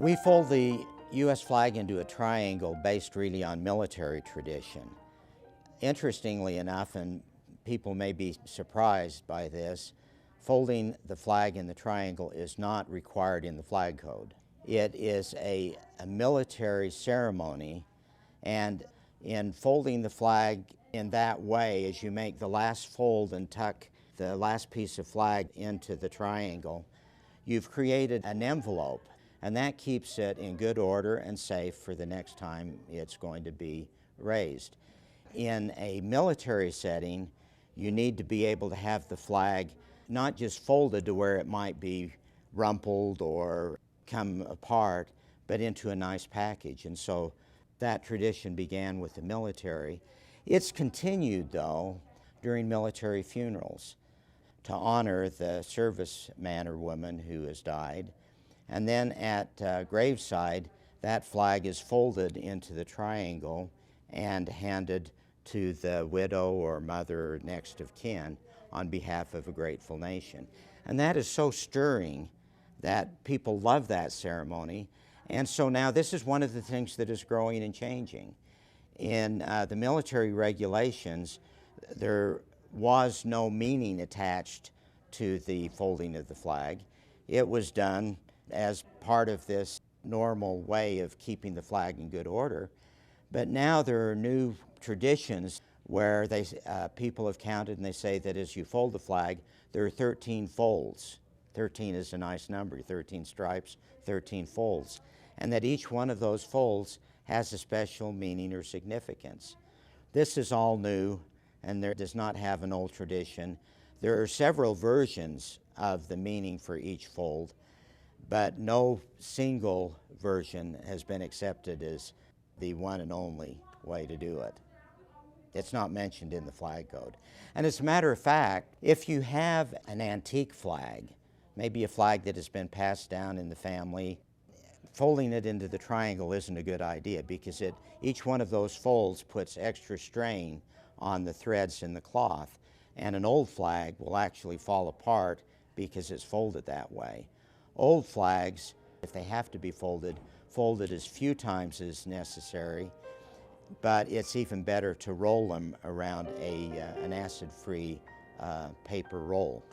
We fold the U.S. flag into a triangle based really on military tradition. Interestingly enough, and people may be surprised by this, folding the flag in the triangle is not required in the flag code. It is a military ceremony, and in folding the flag in that way, as you make the last fold and tuck the last piece of flag into the triangle, you've created an envelope, and that keeps it in good order and safe for the next time it's going to be raised. In a military setting, you need to be able to have the flag not just folded to where it might be rumpled or come apart, but into a nice package. And so that tradition began with the military. It's continued, though, during military funerals to honor the serviceman or woman who has died. And then at graveside, that flag is folded into the triangle and handed to the widow or mother or next of kin on behalf of a grateful nation. And that is so stirring that people love that ceremony. And so now this is one of the things that is growing and changing. In the military regulations, there was no meaning attached to the folding of the flag. It was done as part of this normal way of keeping the flag in good order. But now there are new traditions where people have counted and they say that as you fold the flag, there are 13 folds. 13 is a nice number, 13 stripes, 13 folds. And that each one of those folds has a special meaning or significance. This is all new and there does not have an old tradition. There are several versions of the meaning for each fold, but no single version has been accepted as the one and only way to do it. It's not mentioned in the flag code. And as a matter of fact, if you have an antique flag, maybe a flag that has been passed down in the family, folding it into the triangle isn't a good idea because each one of those folds puts extra strain on the threads in the cloth, and an old flag will actually fall apart because it's folded that way. Old flags, if they have to be folded as few times as necessary, but it's even better to roll them around an acid-free paper roll.